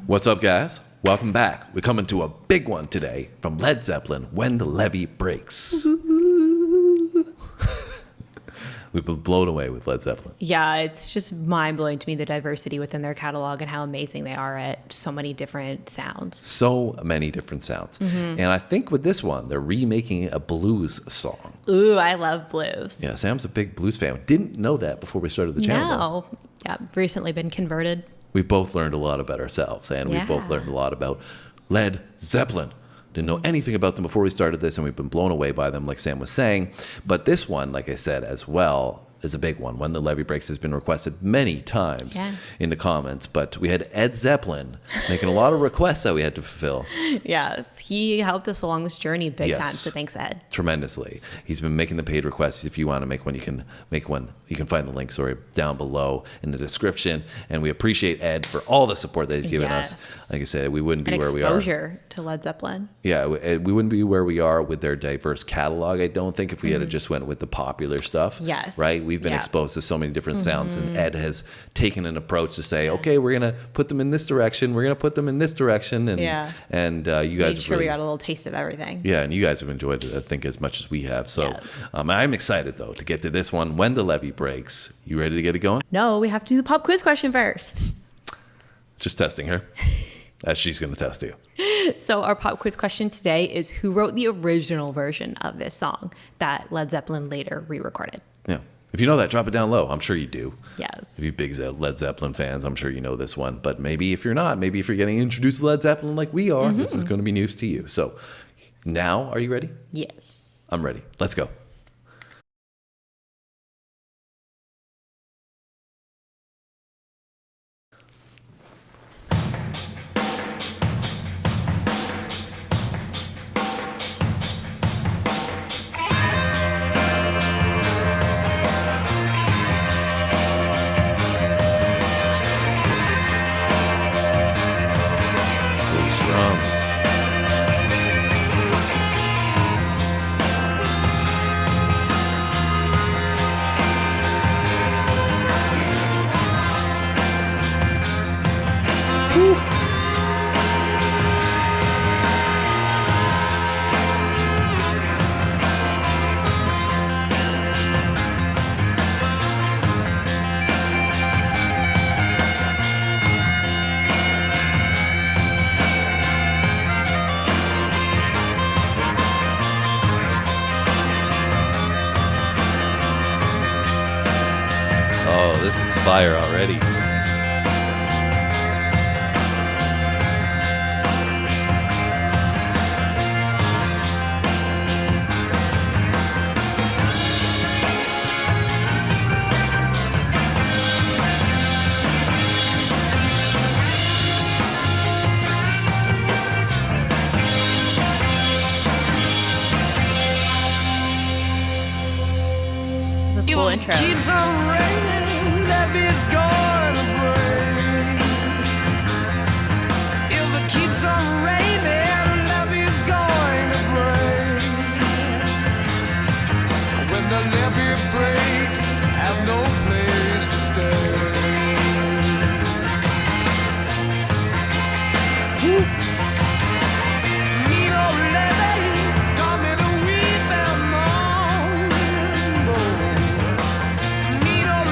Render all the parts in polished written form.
What's up, guys? Welcome back. We're coming to a big one today from Led Zeppelin, When the Levee Breaks. We've been blown away with Led Zeppelin. Yeah, it's just mind-blowing to me, the diversity within their catalog and how amazing they are at so many different sounds. So many different sounds. And I think with this one, they're remaking a blues song. Ooh, I love blues. Yeah, Sam's a big blues fan. Didn't know that before we started the channel. No. Yeah, recently been converted. We've both learned a lot about ourselves, and we've both learned a lot about Led Zeppelin. Didn't know anything about them before we started this, and we've been blown away by them, like Sam was saying. But this one, like I said, as well, is a big one. When the Levee Breaks has been requested many times in the comments, but we had Ed Zeppelin making a lot of requests that we had to fulfill. Yes, he helped us along this journey big time, so thanks, Ed. Tremendously. He's been making the paid requests. If you want to make one, you can make one. You can find the link, down below in the description. And we appreciate Ed for all the support that he's given us. Like I said, we wouldn't be where we are. Exposure to Led Zeppelin. Yeah, we wouldn't be where we are with their diverse catalog, I don't think, if we had just went with the popular stuff. Yes. Right? We've been exposed to so many different sounds, and Ed has taken an approach to say, okay, we're going to put them in this direction, we're going to put them in this direction, and you guys Make sure we got a little taste of everything. Yeah, and you guys have enjoyed it, I think, as much as we have. So I'm excited, though, to get to this one, When the Levee Breaks. You ready to get it going? No, we have to do the pop quiz question first. Just testing her, as she's going to test you. So our pop quiz question today is, who wrote the original version of this song that Led Zeppelin later re-recorded? Yeah. If you know that, drop it down low. I'm sure you do. Yes. If you're big Led Zeppelin fans, I'm sure you know this one. But maybe if you're not, maybe if you're getting introduced to Led Zeppelin like we are, this is going to be news to you. So now, are you ready? Yes. I'm ready. Let's go. Drums. Oh, this is fire already. It's a cool intro. Keeps on raining, levee's gonna break. If it keeps on raining, levee's going to break. When the levee breaks, have no place to stay. Mean old levee, come in a weep and moan. Mean old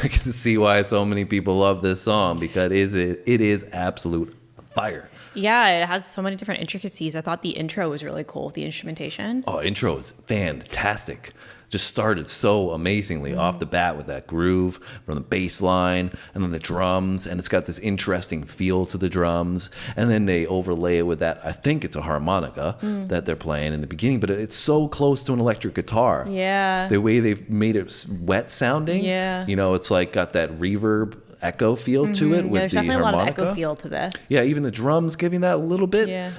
I can see why so many people love this song, because it is absolute fire. Yeah, it has so many different intricacies. I thought the intro was really cool with the instrumentation. Oh, intro is fantastic. Just started so amazingly off the bat with that groove from the bass line and then the drums. And it's got this interesting feel to the drums. And then they overlay it with that, I think it's a harmonica that they're playing in the beginning, but it's so close to an electric guitar. Yeah. The way they've made it wet sounding. Yeah. You know, it's like got that reverb echo feel to it with There's the definitely harmonica. a lot of echo feel to this. Yeah, even the drums giving that a little bit. Yeah.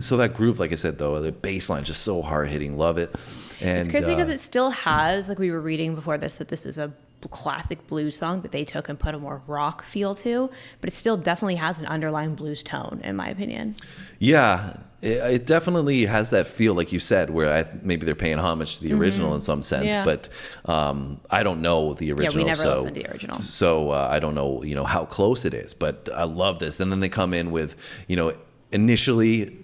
So that groove, like I said, though, the bass line just so hard hitting. Love it. And It's crazy because it still has, like we were reading before this, that this is a classic blues song that they took and put a more rock feel to, but it still definitely has an underlying blues tone, in my opinion. yeah, it definitely has that feel, like you said, where maybe they're paying homage to the original in some sense. Yeah. But I don't know the original. never listened to the original. So I don't know, how close it is. But I love this. And then they come in with, initially,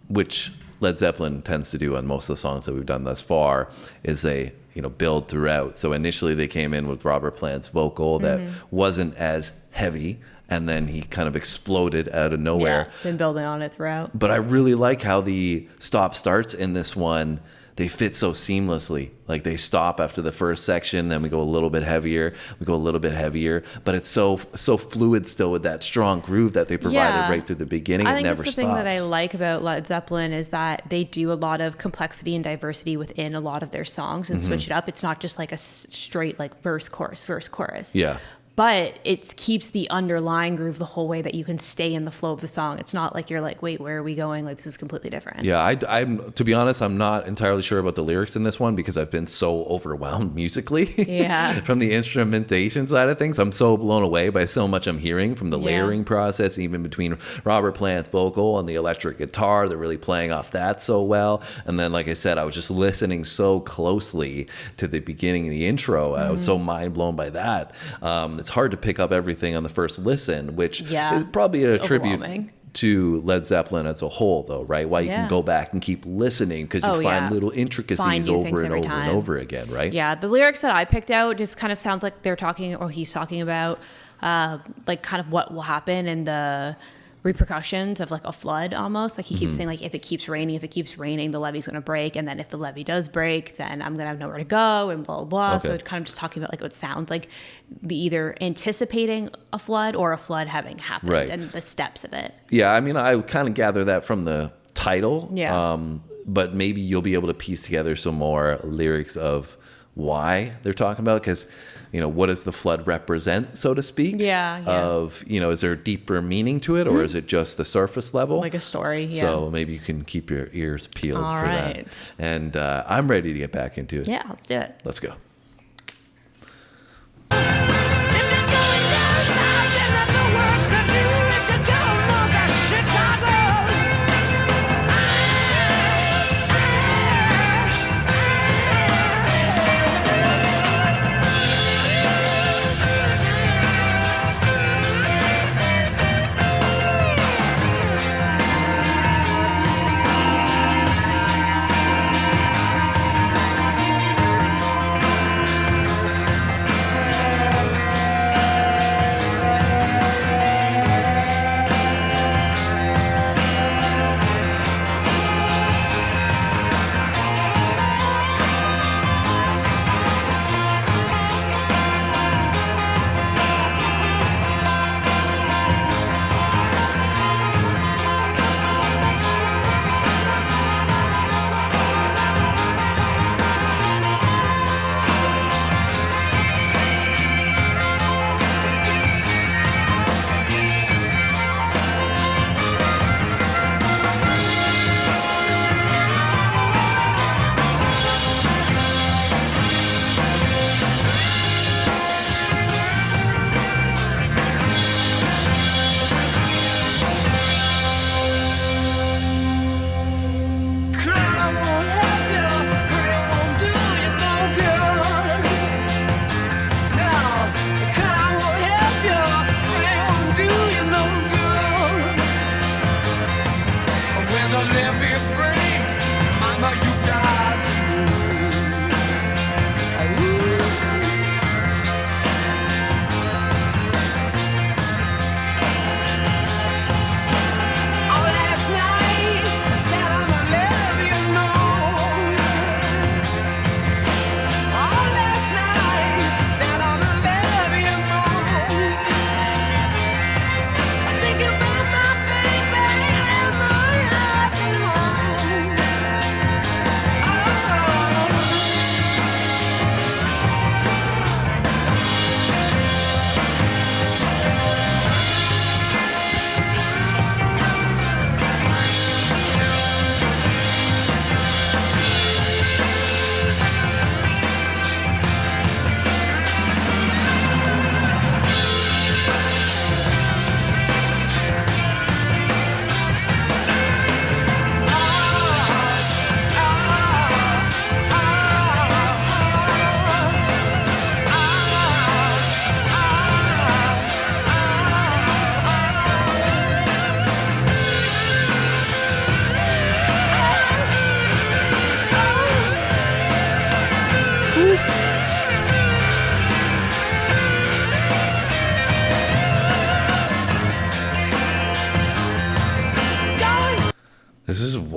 which Led Zeppelin tends to do on most of the songs that we've done thus far, is they build throughout. So initially they came in with Robert Plant's vocal that wasn't as heavy, and then he kind of exploded out of nowhere. Yeah, been building on it throughout. But I really like how the stop starts in this one. They fit so seamlessly. Like they stop after the first section, then we go a little bit heavier, but it's so fluid still with that strong groove that they provided right through the beginning. I It think never that's the stops. thing that I like about Led Zeppelin is that they do a lot of complexity and diversity within a lot of their songs and switch it up. It's not just like a straight like verse, chorus. Yeah. But it keeps the underlying groove the whole way that you can stay in the flow of the song. It's not like you're like, wait, where are we going? Like, this is completely different. Yeah, I'm to be honest, I'm not entirely sure about the lyrics in this one because I've been so overwhelmed musically. Yeah. From the instrumentation side of things. I'm so blown away by so much I'm hearing from the Yeah. layering process, even between Robert Plant's vocal and the electric guitar. They're really playing off that so well. And then, like I said, I was just listening so closely to the beginning of the intro. I was so mind blown by that. It's hard to pick up everything on the first listen, which is probably a It's tribute overwhelming. to Led Zeppelin as a whole, though, right? Why you can go back and keep listening because you find little intricacies Find new over things and every over and time. over again, right? Yeah, the lyrics that I picked out just kind of sounds like they're talking, or he's talking about, like kind of what will happen and the repercussions of like a flood almost. Like he keeps saying like, if it keeps raining, the levee's going to break. And then if the levee does break, then I'm going to have nowhere to go and blah, blah, blah. Okay. So it's kind of just talking about like what sounds like the either anticipating a flood or a flood having happened Right. and the steps of it. Yeah, I mean, I kind of gather that from the title. Yeah. But maybe you'll be able to piece together some more lyrics of why they're talking about, because what does the flood represent, so to speak? Yeah. Of is there a deeper meaning to it, or is it just the surface level, Like a story. Yeah. So maybe you can keep your ears peeled All for right. that. And I'm ready to get back into it. Yeah, let's do it. Let's go. If you're going down south and have no work to do, if you don't know that Chicago.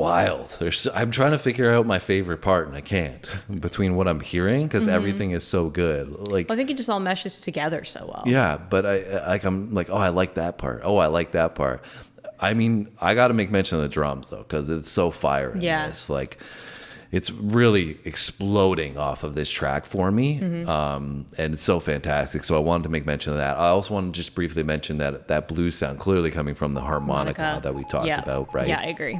wild. I'm trying to figure out my favorite part, and I can't between what I'm hearing because everything is so good. Like, I think it just all meshes together so well. yeah, but I'm like, oh, I like that part. Oh, I like that part. I mean, I got to make mention of the drums though, because it's so fire in this. Like, it's really exploding off of this track for me, and it's so fantastic. So I wanted to make mention of that. I also want to just briefly mention that blues sound clearly coming from the harmonica that we talked about, right? Yeah, I agree.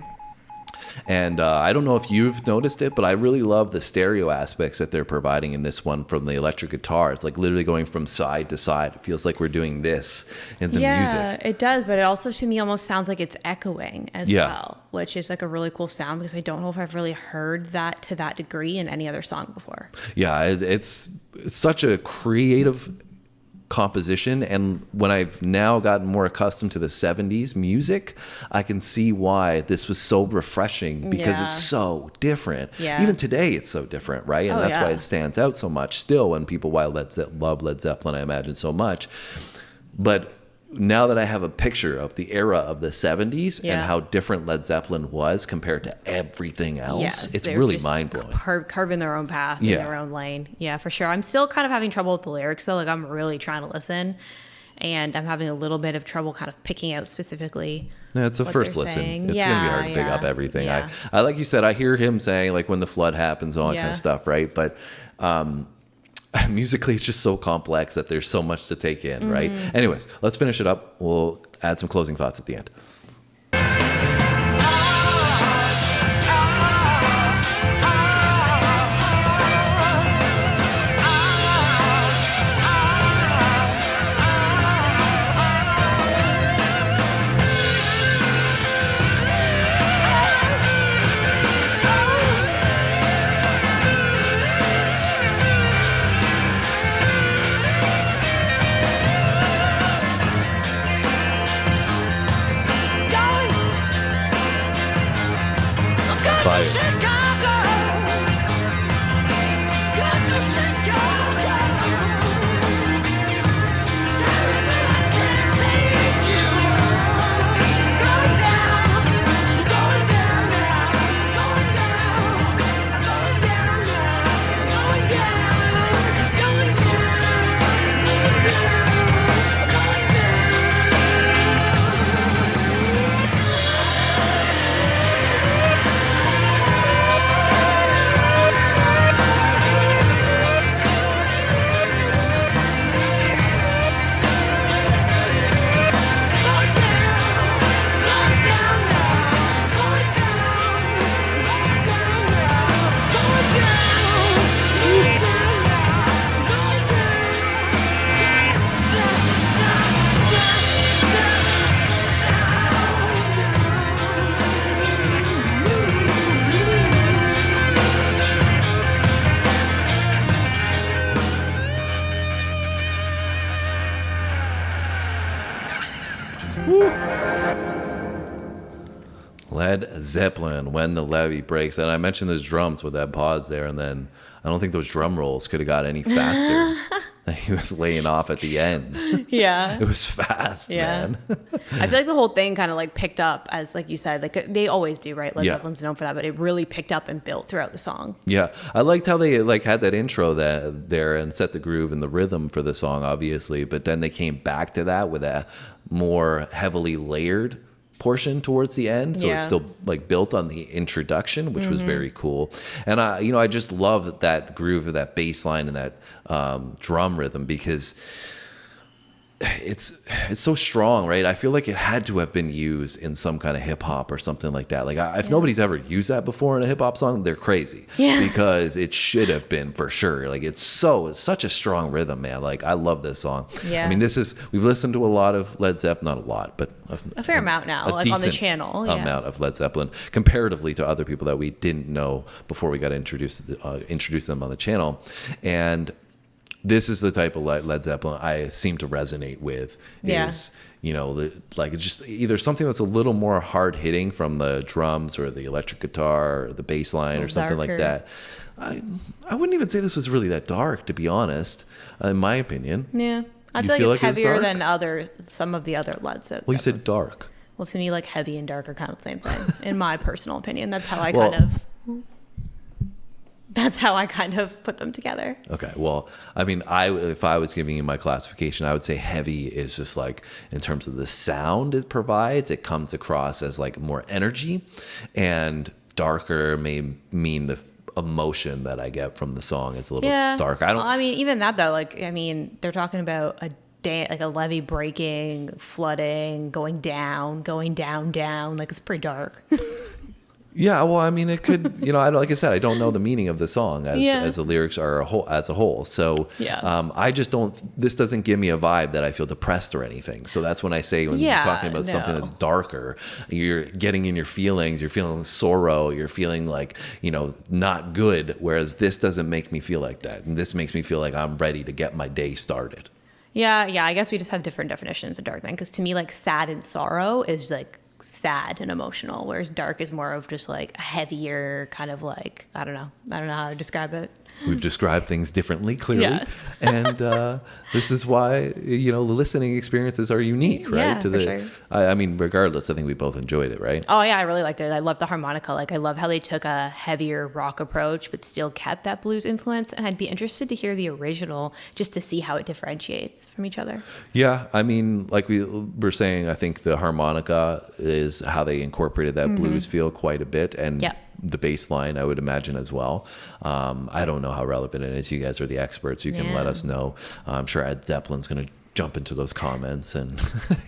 And I don't know if you've noticed it, but I really love the stereo aspects that they're providing in this one from the electric guitar. It's like literally going from side to side. It feels like we're doing this in the music. Yeah, it does, but it also to me almost sounds like it's echoing as well, which is like a really cool sound because I don't know if I've really heard that to that degree in any other song before. Yeah, it's such a creative composition, and when I've now gotten more accustomed to the 70s music, I can see why this was so refreshing because it's so different. Even today it's so different, right? And that's why it stands out so much still, and people love Led Zeppelin, I imagine, so much. But now that I have a picture of the era of the 70s and how different Led Zeppelin was compared to everything else, it's really mind-blowing. Carving their own path in their own lane. Yeah, for sure. I'm still kind of having trouble with the lyrics, though. Like, I'm really trying to listen, and I'm having a little bit of trouble kind of picking out specifically. Yeah, it's a first listen. Saying. It's going to be hard to pick up everything. Yeah. I like you said, I hear him saying, like, when the flood happens and all that kind of stuff, right? But musically, it's just so complex that there's so much to take in, right? Anyways, let's finish it up. We'll add some closing thoughts at the end. Led Zeppelin, When the Levee Breaks. And I mentioned those drums with that pause there, and then I don't think those drum rolls could have got any faster. He was laying off at the end. Yeah. It was fast, man. I feel like the whole thing kind of like picked up, as like you said, like they always do, right? Led Zeppelin's known for that, but it really picked up and built throughout the song. Yeah. I liked how they like had that intro there and set the groove and the rhythm for the song, obviously, but then they came back to that with a more heavily layered portion towards the end, so it's still like built on the introduction, which was very cool. And I just love that groove of that bass line and that drum rhythm because it's so strong, right? I feel like it had to have been used in some kind of hip hop or something like that. Like if nobody's ever used that before in a hip hop song, they're crazy. Because it should have been for sure. Like it's such a strong rhythm, man. Like I love this song. I mean, we've listened to a lot of Led Zeppelin, not a lot, but a fair amount now, like on the channel. Amount of Led Zeppelin comparatively to other people that we didn't know before we got introduced them on the channel. And this is the type of Led Zeppelin I seem to resonate with. Is like it's just either something that's a little more hard hitting from the drums or the electric guitar or the bass line or something like that. I wouldn't even say this was really that dark, to be honest, in my opinion. Yeah, I feel like it's heavier than some of the other Led Zeppelin. Well, you said dark. Well, to me, like heavy and dark are kind of the same thing, in my personal opinion. That's how I kind of put them together. Okay. Well, I mean, if I was giving you my classification, I would say heavy is just like, in terms of the sound it provides, it comes across as like more energy, and darker may mean the emotion that I get from the song is a little dark. Well, I mean, even that though, like, I mean, they're talking about like a levee breaking, flooding, going down, down. Like, it's pretty dark. Yeah, well, I mean, it could, like I said, I don't know the meaning of the song as the lyrics are as a whole. So I just this doesn't give me a vibe that I feel depressed or anything. So that's when I say, when you're talking about something that's darker, you're getting in your feelings, you're feeling sorrow, you're feeling like, not good. Whereas this doesn't make me feel like that. And this makes me feel like I'm ready to get my day started. Yeah. I guess we just have different definitions of dark then. Because to me, like, sad and sorrow is like sad and emotional, whereas dark is more of just like a heavier kind of like, I don't know how to describe it. We've described things differently, clearly. Yes. And this is why, the listening experiences are unique, right? Yeah, for sure. I mean, regardless, I think we both enjoyed it, right? Oh, yeah, I really liked it. I love the harmonica. Like, I love how they took a heavier rock approach, but still kept that blues influence. And I'd be interested to hear the original just to see how it differentiates from each other. Yeah, I mean, like we were saying, I think the harmonica is how they incorporated that blues feel quite a bit. And the bass line, I would imagine, as well. I don't know how relevant it is. You guys are the experts. You can let us know. I'm sure Led Zeppelin's going to jump into those comments and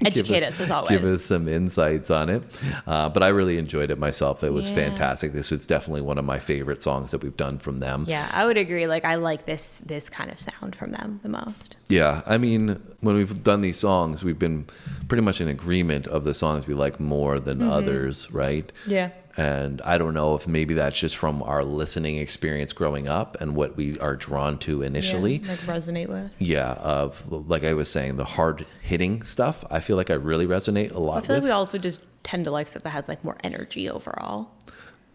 educate us as always. Give us some insights on it. But I really enjoyed it myself. It was fantastic. This is definitely one of my favorite songs that we've done from them. Yeah, I would agree. Like, I like this kind of sound from them the most. Yeah, I mean, when we've done these songs, we've been pretty much in agreement of the songs we like more than others, right? Yeah. And I don't know if maybe that's just from our listening experience growing up and what we are drawn to initially. Like resonate with. Yeah, like I was saying, the hard hitting stuff, I feel like I really resonate a lot with. I feel like we also just tend to like stuff that has like more energy overall.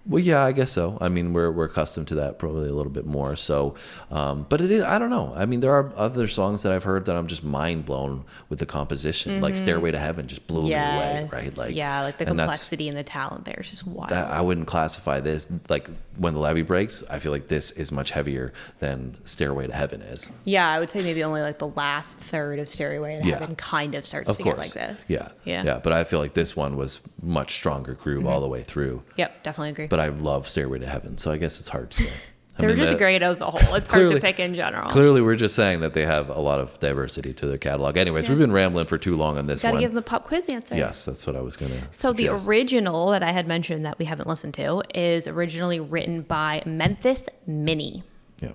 Well, yeah, I guess so. I mean, we're accustomed to that probably a little bit more. So, but it is, I don't know. I mean, there are other songs that I've heard that I'm just mind blown with the composition. Like Stairway to Heaven just blew me away, right? Like, like the complexity and the talent there is just wild. I wouldn't classify this, like when the Levee Breaks, I feel like this is much heavier than Stairway to Heaven is. Yeah, I would say maybe only like the last third of Stairway to Heaven kind of starts to get like this. Yeah. But I feel like this one was much stronger groove all the way through. Yep, definitely agree. But I love Stairway to Heaven, so I guess it's hard to say. They're just great as a whole. It's hard to pick in general. Clearly, we're just saying that they have a lot of diversity to their catalog. Anyways, we've been rambling for too long on this one. Gotta give them the pop quiz answer. Yes, that's what I was going to So suggest. the original that I had mentioned that we haven't listened to is originally written by Memphis Minnie. Yeah.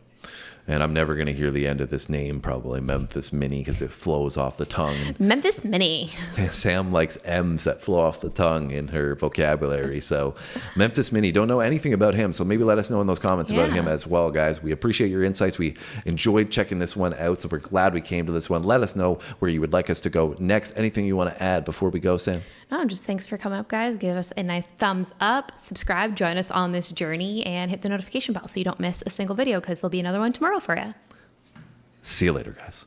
And I'm never going to hear the end of this name, probably Memphis Minnie, because it flows off the tongue. Memphis Minnie. Sam likes M's that flow off the tongue in her vocabulary. So Memphis Minnie, don't know anything about him. So maybe let us know in those comments about him as well, guys. We appreciate your insights. We enjoyed checking this one out. So we're glad we came to this one. Let us know where you would like us to go next. Anything you want to add before we go, Sam? No, just thanks for coming up, guys. Give us a nice thumbs up, subscribe, join us on this journey, and hit the notification bell so you don't miss a single video because there'll be another one tomorrow for you. See you later, guys.